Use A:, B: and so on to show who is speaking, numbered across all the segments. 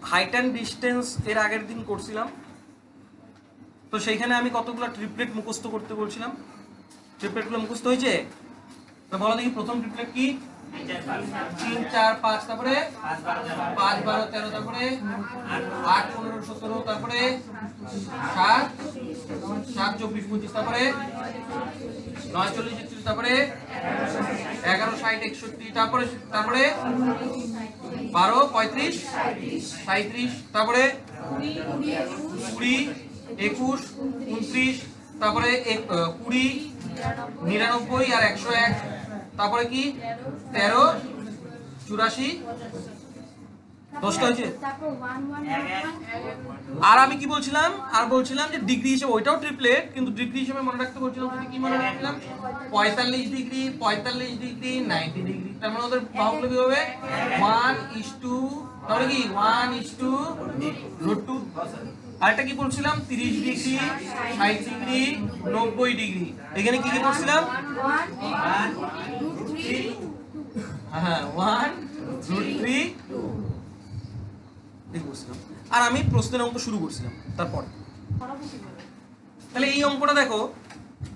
A: Height and distance এর আগের দিন করছিলাম, তো সেইখানে আমি কতগুলো ট্রিপলেট মুখস্থ করতে বলছিলাম। ট্রিপলেটগুলো মুখস্থ হয়েছে? তো বলো দেখি, প্রথম ট্রিপলেট কি? 3 4 5, তারপরে 5 12 13, তারপরে 8 15 17, তারপরে 7 7 24 25, তারপরে 9 40 41, তারপরে 11 60 61, তারপরে 12 35 37, তারপরে 20 21 29, তারপরে 20 99 আর 101, তারপরে কি 13 84, 10টা হয়েছে। আর আমি কি বলছিলাম, আর বলছিলাম যে ডিগ্রি হিসেবে ওইটাও ট্রিপলেট, কিন্তু ডিগ্রি হিসেবে মনে রাখতে বলছিলাম, কি মনে রাখছিলাম? 45 ডিগ্রি 45 ডিগ্রি 90 ডিগ্রি। তার মানে ওদের বাহুগুলো কি হবে? 1:2, তাহলে কি 1:√2। আরেকটা কি বলছিলাম? 30 ডিগ্রি 60 ডিগ্রি 90 ডিগ্রি। এখানে কি কি বলছিলাম? হ্যাঁ 1√3 বলছিলাম। আর আমি প্রশ্নের অঙ্ক শুরু করছিলাম তারপর। তাহলে এই অঙ্কটা দেখো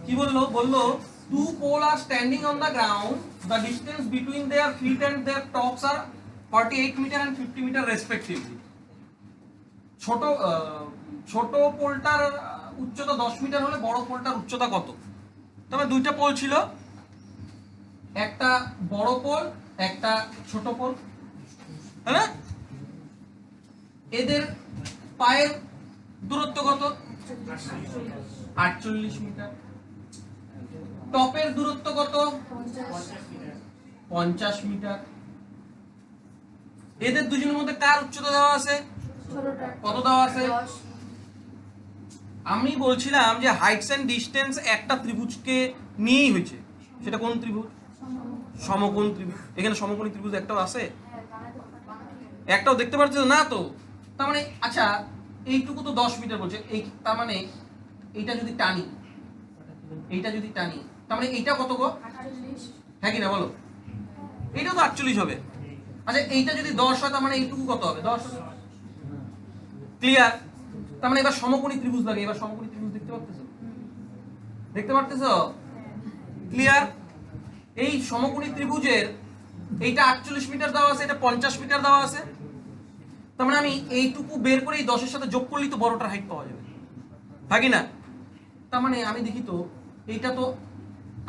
A: কি বললো, two poles are standing on the ground, the distance between their feet and their tops are 48 meter and 50 meter respectively. ছোট পোলটার উচ্চতা 10 মিটার হলে বড় পোলটার উচ্চতা কত? তবে দুইটা পোল ছিল, একটা বড় পোল একটা ছোট পোল, তাই না? এদের পায়ের দূরত্ব কত? 48 মিটার। টপের দূরত্ব কত? 50 মিটার। এদের দুজনের মধ্যে কার উচ্চতা দেওয়া আছে? কত দেওয়া আছে? আমি বলছিলাম যে হাইটস এন্ড ডিস্টেন্স একটা ত্রিভুজকে নিয়েই হয়েছে। সেটা কোন ত্রিভুজ? সমকোণ ত্রিভুজ। এখানে সমকোণী ত্রিভুজ একটাও আছে? একটাও দেখতে পাচ্ছ না তো? তার মানে আচ্ছা এইটুকু তো 10 মিটার বলছে, এই তার মানে এইটা যদি টানি, তার মানে এইটা কত গো? 48। হ্যাঁ কি না বলো? এইটা তো 48 হবে। আচ্ছা এইটা যদি 10 হয়, তার মানে এইটুকু কত হবে? 10। ক্লিয়ার? তার মানে এবার সমকোণী ত্রিভুজ লাগে। এবার সমকোণী ত্রিভুজ দেখতে পারতেছো? ক্লিয়ার? এই সমকোণী ত্রিভুজের এইটা 48 মিটার দেওয়া আছে, এটা 50 মিটার দেওয়া আছে। তার মানে আমি এইটুকু বের করে এই 10 এর সাথে যোগ করলেই তো বড়টার হাইট পাওয়া যাবে, থাকি না? তার মানে আমি দেখি তো এইটা তো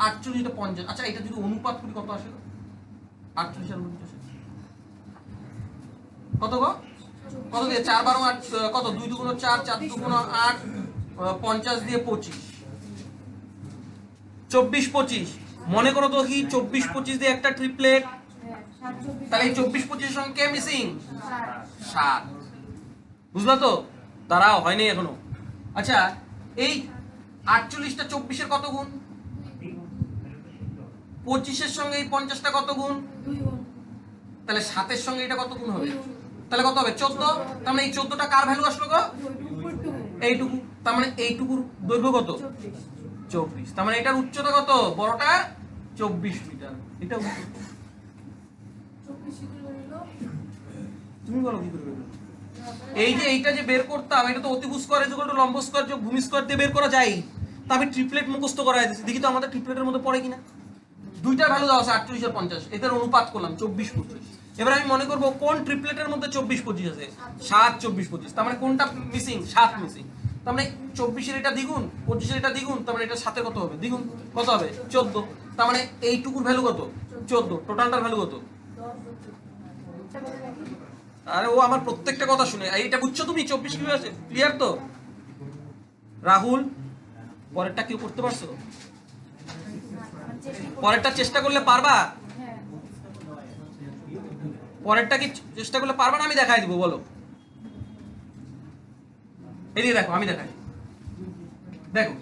A: 48 এটা 50। আচ্ছা এটা যদি অনুপাত করি কত আসে? 48 আর 49 কত গো? কত দিয়ে 4 12 8 কত? 2 2 4 4 2 8 50 দিয়ে 25 24 25। মনে করো তো কি 24 25 দিয়ে একটা ট্রিপলেট, তাহলে এই 24 25 এর সঙ্গে কে মিসিং? 7। বুঝলা তো? তারাও হয়নি এখনো। আচ্ছা এই 48টা 24 এর কত গুণ? 25 এর সঙ্গে এই 50টা কত গুণ? 2 গুণ। তাহলে 7 এর সঙ্গে এটা কত গুণ হবে? তাহলে কত হবে? 14। তার মানে এই 14টা কার ভ্যালু আসলো গো? এইটুকু। তার মানে এইটুকুর দৈর্ঘ্য কত? 24। তার মানে এটার উচ্চতা কত? বড়টা 24 মিটার। এটা তুমি বলো কি করে? এই যে এইটা যে বের করতাম, এটা তো অতিভুজ স্কয়ার ইকুয়াল টু লম্ব স্কয়ার যোগ ভূমি স্কয়ার দিয়ে বের করা যায়। তা আমি ট্রিপলেট মুখস্থ করাই দিয়েছি, দেখি তো আমাদের ট্রিপলেটের মধ্যে পড়ে কিনা। দুইটা ভ্যালু দেওয়া আছে 48 আর 50, এদের অনুপাত করলাম 24 25। এবার আমি মনে করব কোন ট্রিপলেটের মধ্যে 24 25 আছে? 7 24 25। তার মানে কোনটা মিসিং? 7 মিসিং। তার মানে 24 এর এটা দ্বিগুণ, 25 এর এটা দ্বিগুণ, তার মানে এটা 7 এর কত হবে? দ্বিগুণ। কত হবে? 14। তার মানে এইটুকুর ভ্যালু কত? 14। টোটালটার ভ্যালু কত? আরে ও আমার প্রত্যেকটা কথা শুনে। এইটা বুঝছো তুমি? 24 কিভাবে আছে? ক্লিয়ার তো? রাহুল পরেরটা কেউ করতে পারছো? পরেরটা চেষ্টা করলে পারবা? পরেরটা কি চেষ্টা করলে পারবা না? আমি দেখাই দিব, বলো। এদিকে দেখো, আমি দেখাই। দেখো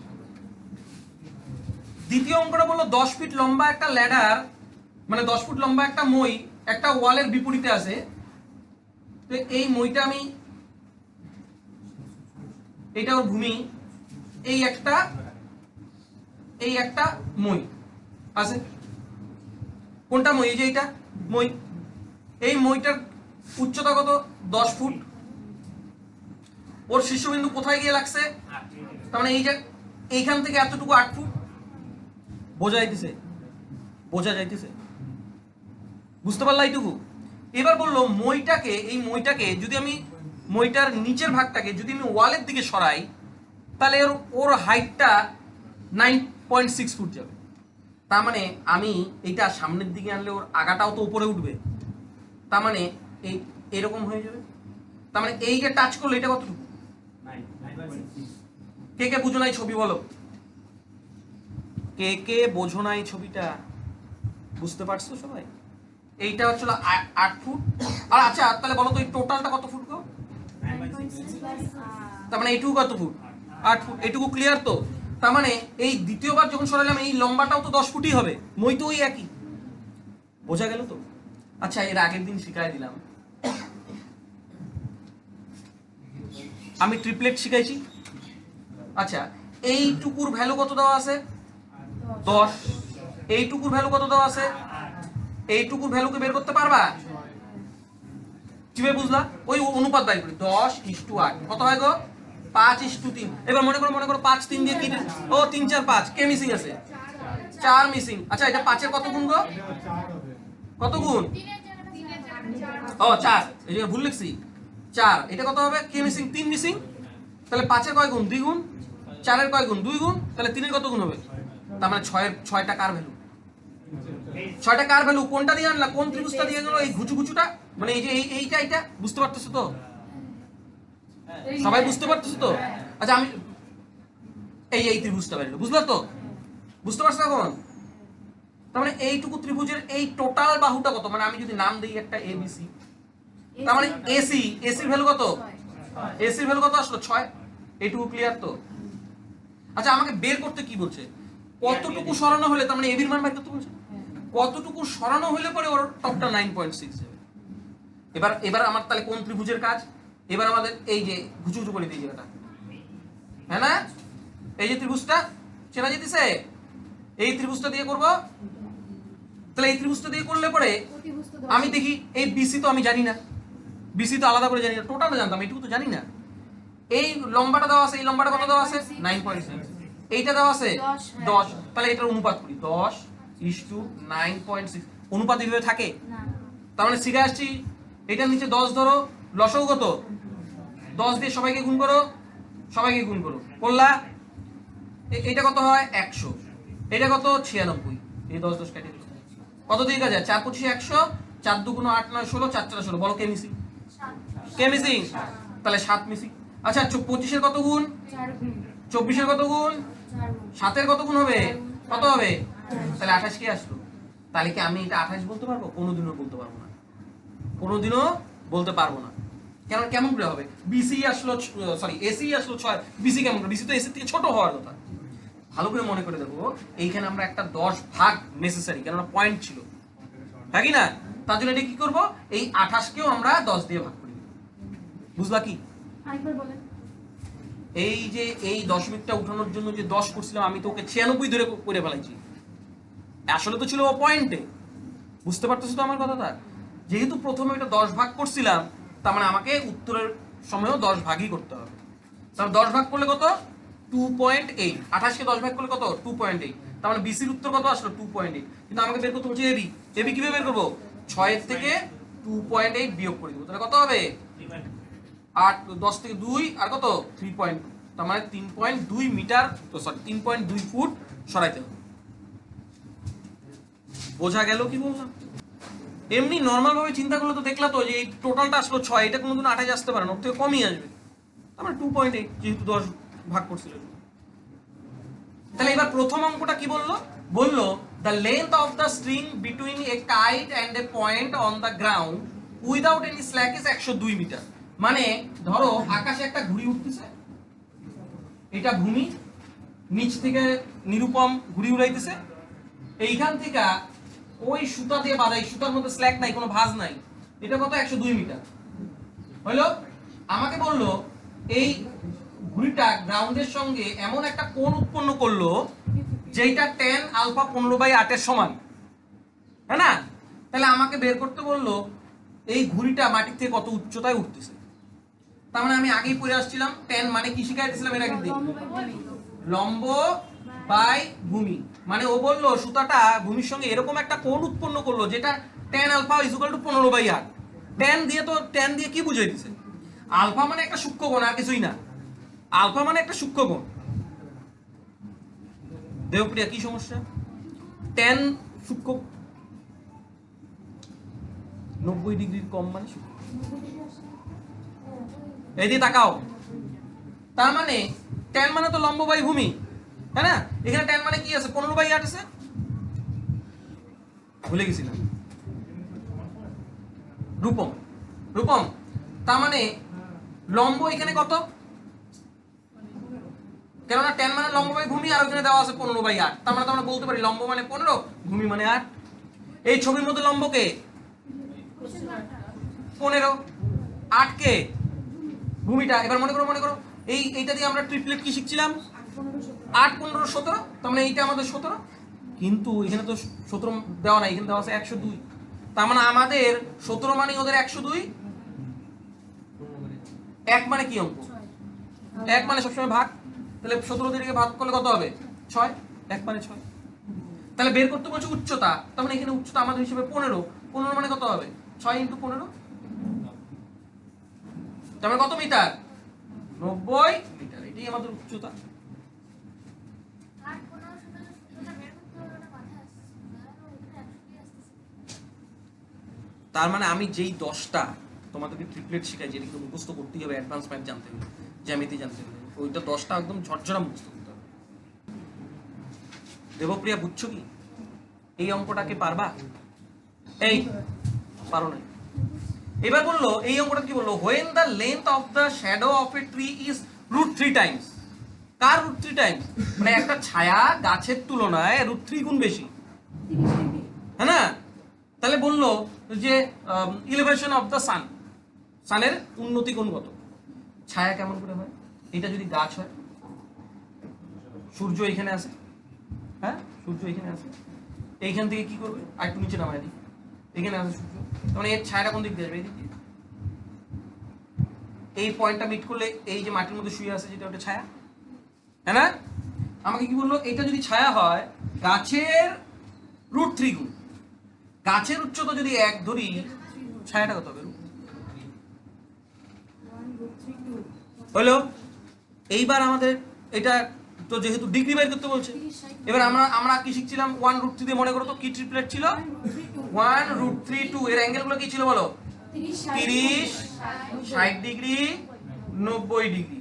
A: দ্বিতীয় অঙ্কটা বললো 10 ফিট লম্বা একটা ল্যাডার, মানে 10 ফুট লম্বা একটা মই একটা ওয়ালের বিপরীতে আছে। তো এই মইটা আমি, এটা ওর ভূমি, এই একটা মই আছে। কোনটা মই? এই যে এইটা মই। এই মইটার উচ্চতা কত? 10 ফুট। ওর শীর্ষবিন্দু কোথায় গিয়ে লাগছে, তার মানে এই যে এইখান থেকে এতটুকু 8 ফুট, বোঝা যাইতেছে, বোঝা যাইতেছে, বুঝতে পারলা এইটুকু? এবার বললো মইটাকে, এই মইটাকে যদি আমি মইটার নিচের ভাগটাকে যদি আমি ওয়ালের দিকে সরাই, তাহলে ওর হাইটটা 9.6 ফুট যাবে। তার মানে আমি এইটা সামনের দিকে আনলে ওর আগাটাও তো উপরে উঠবে, তার মানে এই এরকম হয়ে যাবে। তার মানে এই যে টাচ করলো এটা কতটুকু? কে কে বুঝো নাই ছবি বলো, কে কে বোঝো নাই ছবিটা? বুঝতে পারছো সবাই? এইটা হচ্ছিল 8 ফুট। আর আচ্ছা তাহলে বলো তো এই টোটালটা কত ফুট গো? তার মানে এইটুকু কত ফুট? 8 ফুট। এইটুকু ক্লিয়ার তো? তার মানে এই দ্বিতীয়বার যখন সরালাম এই লম্বাটাও তো 10 ফুটই হবে, মই তো ওই একই। বোঝা গেল তো? আচ্ছা এর আগের দিন শিখাই দিলাম, আমি ট্রিপলেট শিখাইছি। আচ্ছা এইটুকুর ভ্যালু কত দেওয়া আছে? 10। এইটুকুর ভ্যালু কত দেওয়া আছে? এইটুকুর ভ্যালুকে বের করতে পারবা? কিভাবে বুঝলা? ওই অনুপাত বাই করি, 10:8 কত হয় গো? 5:3। এবার মনে করো 5 3 দিয়ে কি, ও 3 4 5, কে মিসিং আছে? 4 মিসিং। আচ্ছা এটা 5 এর কত গুণ গো? কত গুণ? ও 4, এই যে ভুল লিখছি 4। এটা কত হবে? কে মিসিং? 3 মিসিং। তাহলে 5 এর কয় গুণ? 2 গুণ। 4 এর কয় গুণ? 2 গুণ। তাহলে 3 এর কত গুণ হবে? তার মানে 6টা কার ভ্যালু? 6টা কার ভ্যালু? কোনটা দিয়ে আনলা? কোন ত্রিভুজটা দিয়ে গেল? এই ঘুচুটা, মানে এই যে এইটা বুঝতে পারতেছো তো? সবাই বুঝতে পারতেছো তো? আচ্ছা আমি এই ত্রিভুজটা বেরোলো, বুঝলো তো? বুঝতে পারছো এখন? তার মানে এইটুকু ত্রিভুজের এই টোটাল বাহুটা কত? মানে আমি যদি নাম দিই একটা এবিসি, তার মানে এসির ভ্যালু কত? এসির ভ্যালু কত আসলো? 6। এইটুকু ক্লিয়ার তো? আচ্ছা আমাকে বের করতে কি বলছে? কতটুকু সরানো হলে, তার মানে এবির মান বের করতে বলছে, কতটুকু সরানো হলে পরে ওর টপটা 9.6 যাবে। এবার আমার তাহলে কোন ত্রিভুজের কাজ? এবার আমাদের এই যে ঘুচু করে দিই জায়গাটা, হ্যাঁ না? এই যে ত্রিভুজটা চেনা যেতেছে, এই ত্রিভুজটা দিয়ে করব। তাহলে এই ত্রিভুজটা দিয়ে করলে পরে আমি দেখি এই বিসি তো আমি জানি না, বিসি তো আলাদা করে জানি না, টোটালটা জানতাম, এইটুকু তো জানি না। এই লম্বাটা দেওয়া আছে, এই লম্বাটা কত দেওয়া আছে? 9.6। এইটা দেওয়া আছে 10। তাহলে এটার অনুপাত করি, 10:9.6। অনুপাত এইভাবে থাকে না, তার মানে শিখে আসছি এটার নিচে 10 ধরো, লসাগু কত? 10 দিয়ে সবাইকে গুণ করো, সবাইকে গুণ করো, করলা এটা কত হয়? 100। এটা কত? 96। এই 10 10 কেটে দিল, কত দিয়ে কাজ যায়? 4 25 100, 4 2 8 9 16, 4 4 16। বলো কে মিসিং? কে মিসিং? তাহলে 7 মিসিং। আচ্ছা 25 এর কত গুণ? 4 গুণ। 24 এর কত গুণ? 4 গুণ। 7 এর কত গুণ হবে? কত হবে? তাহলে 28 কে আসলো। তাহলে কি আমি এটা 28 বলতে পারবো? কোনোদিনও বলতে পারবো না, কোনোদিনও বলতে পারবো না। কেমন করে হবে? বিসি আসলো, সরি এসি আসলো 6, বিসি কেমন করে? বিসি তো এসি থেকে ছোট হওয়ার কথা। ভালো করে মনে করে দেখো, এইখানে আমরা একটা 10 ভাগ নেসেসারি, কেননা পয়েন্ট ছিল, তাই না? তার জন্য এটা কি করব? এই 28 কেও আমরা 10 দিয়ে ভাগ করি। বুঝলা কি? আরেকবার বলেন। এই যে এই দশমিকটা উঠানোর জন্য যে 10 করছিলাম, আমি তো ওকে 96 ধরে করে ফেলাইছি, আসলে তো ছিল ও পয়েন্টে। বুঝতে পারতেছো তো আমার কথাটা? যেহেতু প্রথমে এটা 10 ভাগ করছিলাম, তার মানে আমাকে উত্তরের সময়ও 10 ভাগই করতে হবে। তাহলে 10 ভাগ করলে কত? 2.8। 28 কে 10 ভাগ করলে কত? 2.8। তার মানে বিসির উত্তর কত আসলো? 2.8। কিন্তু আমাকে বের করতে বলছে এবি কিভাবে বের করবো? 6 এর থেকে 2.8 বিয়োগ করে দেবো, তাহলে কত হবে? 8 10 থেকে 2 আর কত? 3.2। তার মানে 3.2 মিটার, তো সরি 3.2 ফুট সরাইতে হবে। বোঝা গেল কি বললাম? এমনি নরমাল ভাবে চিন্তা করলে তো দেখলা তো যে এই টোটালটা আসলো 6, এটা কোনোদিন 28 আসতে পারে না, ওর থেকে কমই আসবে। আমরা 2.8 যেহেতু 10 ভাগ করছিল। তাহলে এবার প্রথম অঙ্কটা কি বললো? বললো the length of the string between a kite and a point on the ground without any slack is 102 metre. মানে ধরো আকাশে একটা ঘুড়ি উঠতেছে, এটা ভূমি, নিচ থেকে নিরুপম ঘুড়ি উড়াইতেছে, এইখান থেকে ওই সুতা দিয়ে বাঁধা, এই সুতার মধ্যে স্ল্যাক নাই, কোনো ভাঁজ নাই, এটা কত? 102 মিটার হলো। আমাকে বললো এই ঘুড়িটা গ্রাউন্ডের সঙ্গে এমন একটা কোণ উৎপন্ন করলো যেটা tan আলফা 15/8 এর সমান, হ্যাঁ না? তাহলে আমাকে বের করতে বললো এই ঘুড়িটা মাটির থেকে কত উচ্চতায় উঠতেছে। তার মানে আমি আগেই পড়ে আসছিলাম tan মানে কি শিখাই দিয়েছিলাম এর আগের দিন, লম্ব বাই ভূমি। মানে ও বললো সুতাটা ভূমির সঙ্গে এরকম একটা কোণ উৎপন্ন করলো যেটা tan alpha is equal to 15/8। tan দিয়ে কি বুঝিয়ে দিছে, আলফা মানে একটা সূক্ষ্ম কোণ আর কিছুই না, আলফা মানে একটা সূক্ষ্ম কোণ। দেবপ্রিয়া কি সমস্যা, tan সূক্ষ্ম 90 ডিগ্রির কম মানে এই দিয়ে তাকাও, তার মানে tan মানে তো লম্ব বাই ভূমি, তাই না? এখানে tan মানে কি আছে, 15/8 আছে, ভুলে গেছিলাম। রূপম তার মানে লম্ব এখানে কত, কেননা tan মানে লম্ব বাই ভূমি আর ওখানে দেওয়া আছে 15/8, তার মানে আমরা বলতে পারি লম্ব মানে 15, ভূমি মানে 8। এই ছবির মধ্যে লম্বকে 15, 8 কে ভূমিটা। এবার মনে করো এইটা দিয়ে আমরা ট্রিপলেট কি শিখছিলাম, 8, 15, 17, তার মানে এইটা আমাদের 17, কিন্তু এখানে তো 17 দেওয়া নাই, এখানে দেওয়া আছে 102, তার মানে আমাদের 17 মানে ওদের 102। 1 মানে কি অঙ্ক, 1 মানে সবসময় ভাগ, তাহলে 17 দিয়ে ভাগ করলে কত হবে, 6, 1 মানে 6। তাহলে বের করতে বলছে উচ্চতা, তার মানে এখানে উচ্চতা আমাদের হিসেবে 15 মানে কত হবে, 6 × 15, তার মানে কত মিটার, 90 মিটার, এটাই আমাদের উচ্চতা। তার মানে আমি যেই 10টা তোমাদেরকে ট্রিপলেট শিখাই, যেটা কিন্তু মুখস্থ করতেই হবে, অ্যাডভান্স ম্যাথ জানতে হবে, জ্যামিতি জানতে হবে, ওইটা 10টা একদম ঝরঝরা মুখস্থ করতে হবে। দেবপ্রিয়া বুঝছো কি, এই অঙ্কটাকে পারবা, এই পারো না। এবার বললো এই অঙ্কটা কি বললো, when the length of the shadow of a tree is √3 times, car √3 Times, মানে একটা ছায়া গাছের তুলনায় √3 গুণ বেশি, হ্যাঁ না? তাহলে বললো যে ইলিভেশন অফ দ্য সান, সানের উন্নতি কোণ কত, ছায়া কেমন করে হয়, এটা যদি গাছ হয়, সূর্য এখানে আছে, হ্যাঁ সূর্য এখানে আছে, এইখান থেকে কি করবে, আর একটু নিচে নামায় দিই, এখানে আছে সূর্য, মানে এর ছায়াটা কোন দিক দিয়ে আসবে, এই দিক দিয়ে, এই পয়েন্টটা মিট করলে এই যে মাটির মধ্যে শুয়ে আছে যেটা ওটা ছায়া, হ্যাঁ না? আমাকে কি বললো, এটা যদি ছায়া হয় গাছের √3 গুণ, গাছের উচ্চতা যদি 1 ধরি, ছায়াটা কত হবে, হলো। এইবার আমাদের এটা তো যেহেতু ডিগ্রি বের করতে বলছে, এবার আমরা কি শিখছিলাম, 1√3 দিয়ে, মনে করো তো কি ট্রিপলেট ছিল, 1√3, 2, এর অ্যাঙ্গেল গুলো কি ছিল বলো, 30, 60 ডিগ্রি, 90 ডিগ্রি।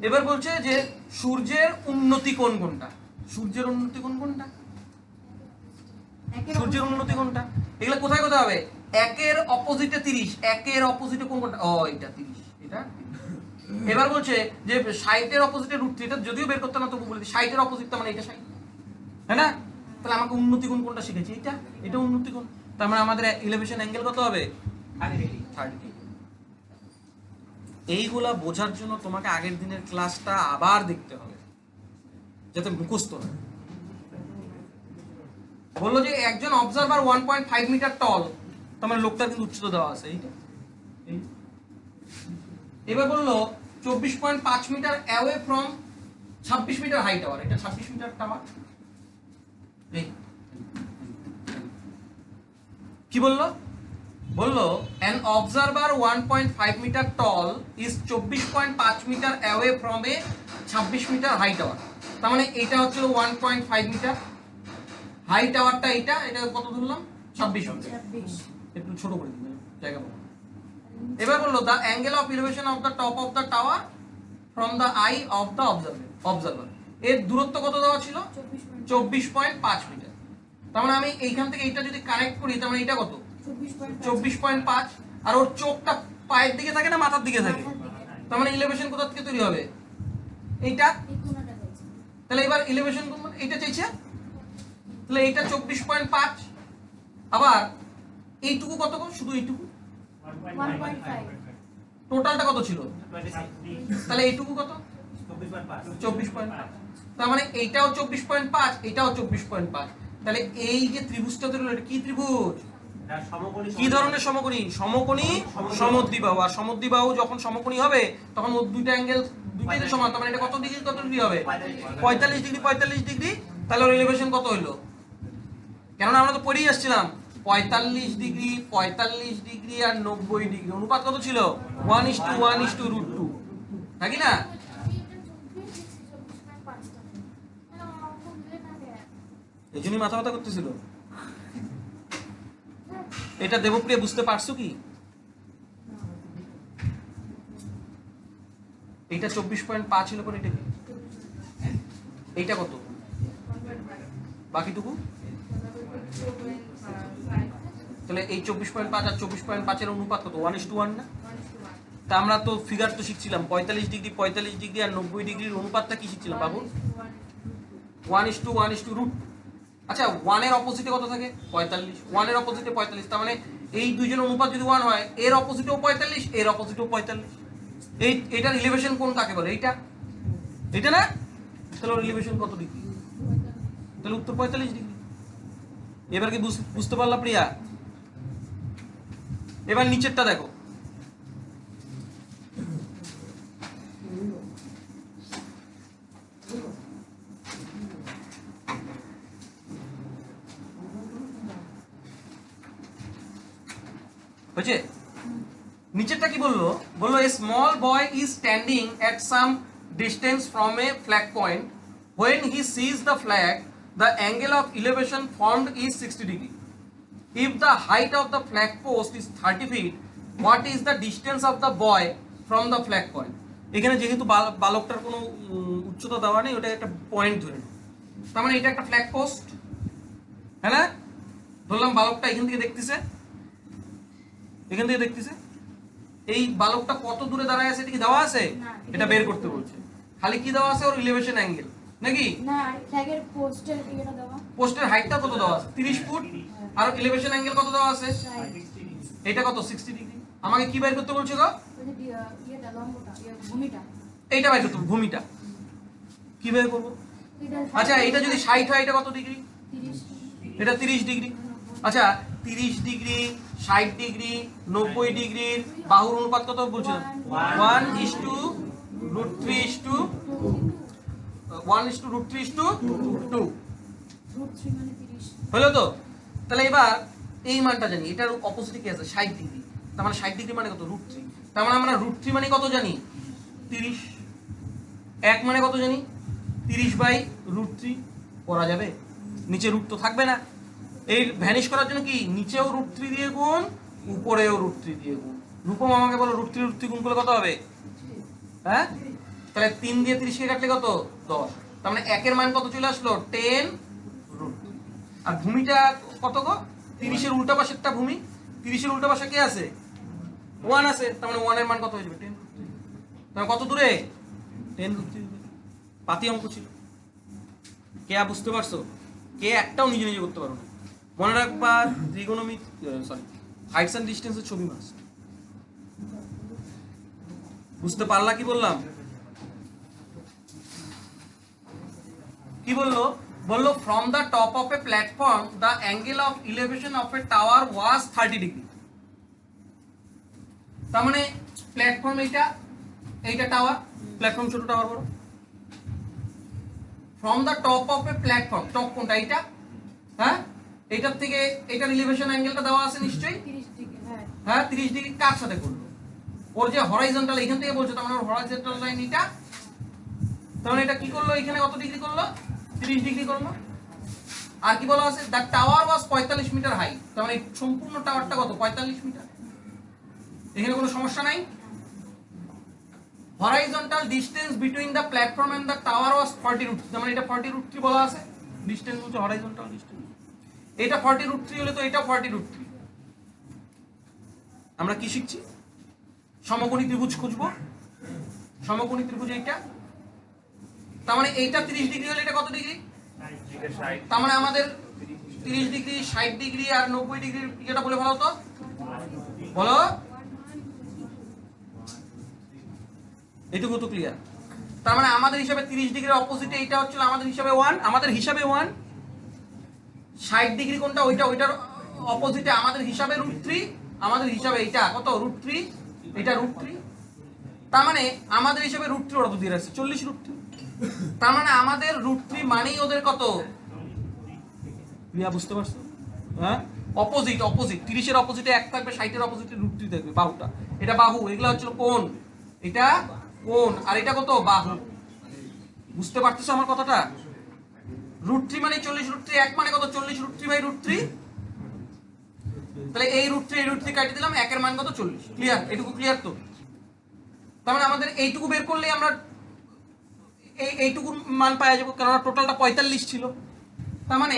A: এবার বলছে যে সূর্যের উন্নতি কোণ কোনটা, সূর্যের উন্নতি কোণ কোনটা, সূর্যের উন্নতি কোণটা, এগুলো কোথায় কোথায় হবে, 1 এর অপোজিটে 30, 1 এর অপোজিটে কোন কোনটা, ও এটা 30, এটা। এবার বলছে যে 60 এর অপোজিটে √3, এটা যদিও বের করতে না তবু বলে দিই, 60 এর অপোজিট তার মানে এটা 60, হ্যাঁ না? তাহলে আমাকে উন্নতি কোণ কোনটা শিখেছি, এটা উন্নতি কোণ, তার মানে আমাদের এলিভেশন অ্যাঙ্গেল কত হবে, 30। এইগুলা বোঝার জন্য তোমাকে আগের দিনের ক্লাসটা আবার দেখতে হবে, যাতে মুখস্থ হয়। বললো যে একজন অবজারভার 1.5 মিটার টল, তার মানে লোকটার কিন্তু উচ্চতা দেওয়া আছে, এইটা। এবার বললো 24.5 metre away from 26 metre high tower, এটা 26 মিটার টাওয়ার। কি বললো, an observer 1.5 metre tall is 24.5 metre away from a 26 metre high tower, তার মানে এটা হচ্ছে 1.5 মিটার হাই টাওয়ারটা, এটা কত ধরলাম, 26 মিটার, একটু ছোট করে দিন জায়গা পাবো। এবার বললো the angle of elevation of the top of the tower from the eye of the observer, এর দূরত্ব কত দেওয়া ছিল, 24.5 মিটার, তার মানে আমি এইখান থেকে এইটা যদি কানেক্ট করি, তার মানে এটা কত, 24.5, আর ওর চোখটা পায়ের দিকে থাকে না মাথার দিকে থাকে, তার মানে ইলিভেশন কোথা থেকে তৈরি হবে, এইটা। তাহলে এবার ইলিভেশন কোন, এইটা চাইছে, তাহলে এইটা 24.5, আবার এইটুকু কত, শুধু এইটুকু
B: 1.5,
A: টোটালটা কত ছিল, তাহলে এইটুকু কত, 24.5, তার মানে এইটাও 24.5, এটাও 24.5, তাহলে এই যে ত্রিভুজটা তৈরি হলো, এটা কি ত্রিভুজ, কি ধরনের সমকোণী? সমকোণী সমদ্বিবাহু। আর সমদ্বিবাহু যখন সমকোণী হবে তখন ওর দুইটা অ্যাঙ্গেল দুইটাই তো সমান, তার মানে এটা কত ডিগ্রি হবে? 45 ডিগ্রি 45 ডিগ্রি। তাহলে ওর এলিভেশন কত হলো? কেননা আমরা তো পড়েই আসছিলাম 45 ডিগ্রি 45 ডিগ্রি আর 90 ডিগ্রি অনুপাত কত ছিল? 1:1:√2, নাকি না? এই জন্যই মাথা ব্যথা করতেছিল। এটা দেবপ্রিয়া বুঝতে পারছো কি? এইটা 24.5 হলো পরে এটা কি? এইটা কত? বাকিটুকু তাহলে এই 24.5 আর 24.5 এর অনুপাত কত? 1:1 না? তা আমরা তো ফিগার তো শিখছিলাম 45 ডিগ্রি 45 ডিগ্রি আর 90 ডিগ্রির অনুপাতটা কি শিখছিলাম বাবু? 1:1:√2। আচ্ছা 1 এর অপোজিটে কত থাকে? 45। 1 এর অপোজিটে 45, তার মানে এই দুইজনের অনুপাত যদি 1 হয় এর অপোজিটেও 45 এর অপোজিটেও 45। এটার এলিভেশন কোণ কাকে বলে? এইটা না? তাহলে ওর এলিভেশন কত ডিগ্রি? তাহলে উত্তর 45 ডিগ্রি। এবার কি বুঝতে পারলা প্রিয়া? এবার নিচেরটা দেখো। হয়েছে? নিচেরটা কি বললো? বললো a small boy is standing at some distance from a flag point. When he sees the flag, the angle of elevation formed is 60 degree. If the height of the flag post is 30 feet, what is the distance of the boy from the flag point? এখানে যেহেতু বালকটার কোনো উচ্চতা দেওয়া নেই, ওটা একটা point ধরে নাও। তার মানে এটা একটা ফ্ল্যাগ পোস্ট, হ্যাঁ না? ধরলাম বালকটা এখান থেকে দেখতেছে, এই বালকটা কত দূরে দাঁড়ায় আছে এটা কি দেওয়া আছে? এটা বের করতে বলছে। খালি কি দেওয়া আছে? ওর এলিভেশন অ্যাঙ্গেল, নাকি?
B: না, ফ্ল্যাগের পোস্টের এটা দেওয়া।
A: পোস্টের হাইটটা কত দেওয়া আছে? 30 ফুট। আর এলিভেশন অ্যাঙ্গেল কত দেওয়া আছে? এটা কত? 60 ডিগ্রি। আমাকে কি বের করতে বলছিল?
B: এটা লম্বটা, ভূমিটা।
A: এইটা বের করতে, ভূমিটা কি বের করব? আচ্ছা এটা যদি 60 হয় এটা কত ডিগ্রি?
B: 30।
A: এটা 30 ডিগ্রি। আচ্ছা 30 ডিগ্রি 60 ডিগ্রি 90 ডিগ্রির বাহুর অনুপাত কত বলছিলাম? 1:√3:2 হলো তো? তাহলে এবার এই মানটা জানি, এটার অপোজিটে কি আছে? 60 ডিগ্রি। তার মানে 60 ডিগ্রি মানে কত? √3। তার মানে আমরা √3 মানে কত জানি? 30। 1 মানে কত জানি? 30/√3 করা যাবে? নিচে রুট তো থাকবে না। এই ভ্যানিশ করার জন্য কি নিচেও √3 দিয়ে গুণ, উপরেও √3 দিয়ে গুণ। রূপম আমাকে বলো √3 গুণ করলে কত হবে? হ্যাঁ, তাহলে 3 দিয়ে 30 কে কাটলে কত? 10। তার মানে 1 এর মান কত চলে আসলো? 10√3। আর ভূমিটা কত গো? 30 এর উল্টা পাশেরটা ভূমি। 30 এর উল্টা পাশে কে আছে? 1 আছে। তার মানে 1 এর মান কত হয়ে যাবে? 10√3। তাহলে কত দূরে? 10√3। পাতি অঙ্ক ছিল। কে বুঝতে পারছো? কে একটাও নিজে নিজে করতে পারো না। মনে রাখবা হাইটস এন্ড ডিসটেন্সের ছবি মাস্ট। বুঝতে পারলা কি বললাম? কি বললো? বললো from the top of A platform the angle of elevation of A tower was 30 degree. তার মানে প্ল্যাটফর্ম এইটা টাওয়ার, প্ল্যাটফর্ম ছোট টাওয়ার বড়। From the top of A platform, top কোনটা? এইটা, হ্যাঁ? এইটার থেকে এইটার এলিভেশন অ্যাঙ্গেলটা দেওয়া আছে নিশ্চয়ই।
B: 30 ডিগ্রি।
A: হ্যাঁ 30 ডিগ্রি কার সাথে করলো? ওর যে হরাইজন্টাল এখান থেকে বলছে, তার মানে ওর হরাইজন্টাল লাইন এটা। তার মানে এটা কি করলো? এখানে কত ডিগ্রি করলো? 30 ডিগ্রি করলো। আর কি বলা আছে? The tower was 45 metre high. তার মানে সম্পূর্ণ টাওয়ারটা কত? 45 মিটার। এখানে কোনো সমস্যা নাই। Horizontal distance between the platform and the tower was 40√3। তার মানে এটা 40√3 বলা আছে। ডিসটেন্স হচ্ছে হরাইজন্টাল ডিসটেন্স। এটা 40√3 হলে তো এটা 40√3। আমরা কি শিখছি? সমকোণী ত্রিভুজ খুঁজবো। সমকোণী ত্রিভুজ এইটা। তার মানে এইটা 30 ডিগ্রি হলে এটা কত ডিগ্রি? তার মানে আমাদের 30 ডিগ্রি 60 ডিগ্রি আর 90 ডিগ্রির এটা বলে ভালো তো বলো। এইটুকু তো ক্লিয়ার। তার মানে আমাদের হিসাবে 30 ডিগ্রির অপোজিটে এইটা হচ্ছে আমাদের হিসাবে 1, আমাদের হিসাবে 1। 60 ডিগ্রি কোনটা? ওইটার অপোজিটে আমাদের হিসাবে √3, আমাদের হিসাবে এটা কত √3, এটা √3, তার মানে আমাদের হিসাবে √3 ওরা তো দিয়ে রাখছে 40 √3, তার মানে আমাদের √3 মানেই ওদের কত, রিয়া বুঝতে পারছো? হ্যাঁ, অপোজিট 30 এর অপোজিটে 1 থাকবে, 60 এর অপোজিটে √3 থাকবে, বাহুটা, এটা বাহু, এগুলা হচ্ছে কোণ, এটা কোণ, আর এটা কত বাহু। বুঝতে পারতেছো আমার কথাটা? √3 মানে 40 √3, 1 মানে কত 40 √3/√3, তাহলে এই √3 কাটিয়ে দিলাম, 1 এর মান কত 40। ক্লিয়ার? এটুকু ক্লিয়ার তো? তার মানে আমাদের এইটুকু বের করলে আমরা এইটুকু মান পাওয়া যাবো, কারণ টোটালটা 45 ছিল। তার মানে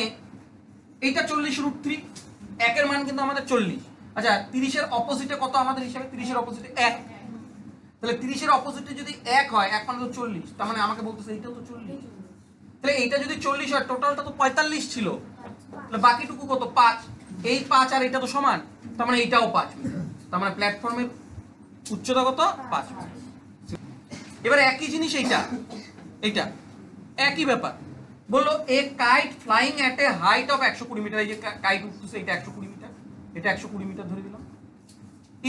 A: এইটা 40 √3, 1 এর মান কিন্তু আমাদের 40। আচ্ছা 30 এর অপোজিটে কত আমাদের হিসাবে? 30 এর অপোজিটে 1, তাহলে 30 এর অপোজিটে যদি 1 হয়, 1 মানে তো 40, তার মানে আমাকে বলতেছে এইটাও তো 40, তাহলে এইটা যদি 40 হয়, টোটালটা তো 45 ছিল, তাহলে বাকিটুকু কত 5, এই 5 আর এটা তো সমান, তার মানে এইটাও 5 মিটার, তার মানে প্ল্যাটফর্মের উচ্চতা কত 5 মিটার। এবার একই জিনিস এইটা একই ব্যাপার, বললো a kite flying at a height of 120 metre, এই যে কাইট উঠতেছে এটা 120 মিটার, এটা 120 মিটার ধরে দিলাম,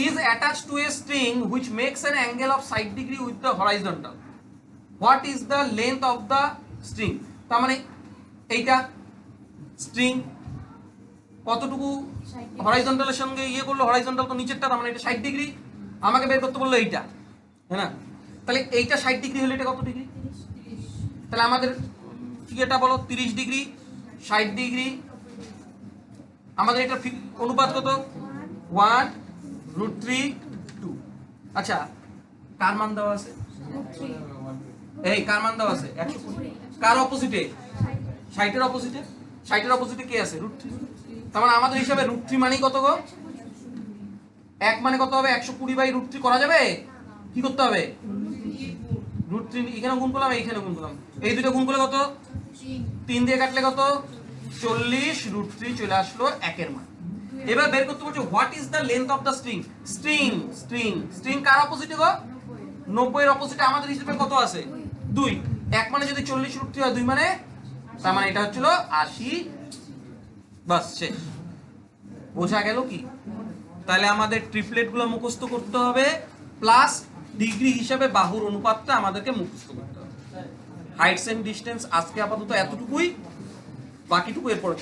A: is attached to a string which makes an angle of 60 degree with the horizontal. What is the length of the string? তার মানে এইটা স্ট্রিং কতটুকু হরাইজন্টালের সঙ্গে ইয়ে করলো, হরাইজন্টাল তো নিচেরটা, তার মানে এটা 60 ডিগ্রি, আমাকে বের করতে বললো এইটা, হ্যাঁ না? তাহলে এইটা 60 ডিগ্রি হলে এটা কত ডিগ্রি? তাহলে আমাদের কি এটা বলো, 30 ডিগ্রি 60 ডিগ্রি, আমাদের এটা অনুপাত কত 1 √3 2। আচ্ছা কার মান দেওয়া আছে? এই কার মান দেওয়া আছে 120, কার অপোজিটে? 60 এর অপোজিটে, 60 এর অপোজিটে কে আছে √3, তার মানে আমাদের হিসাবে √3 মানেই কত গো, 1 মানে কত হবে 120/√3 করা যাবে, কি করতে হবে √3 এখানে গুণ করলাম, এইখানে গুণ করলাম, এই দুটো গুণ করলে কত 3 দিয়ে কাটলে কত 40 √3 চলে আসলো 1 এর মান। এবার বের করতে বলছে what is the length of the string, string কার অপোজিটে গো 90 এর অপোজিটে আমাদের হিসেবে কত আছে 2, 1 মানে যদি 40 √3 হয় 2 মানে, তার মানে এটা হচ্ছিল 80, বাস শেষ। বোঝা গেল কি? তাহলে আমাদের ট্রিপলেট গুলো মুখস্থ করতে হবে, প্লাস ডিগ্রি হিসাবে বাহুর অনুপাতটা আমাদেরকে মুখস্থ করতে হবে। হাইটস এন্ড ডিস্টেন্স আজকে আপাতত এতটুকুই, বাকিটুকু এরপরে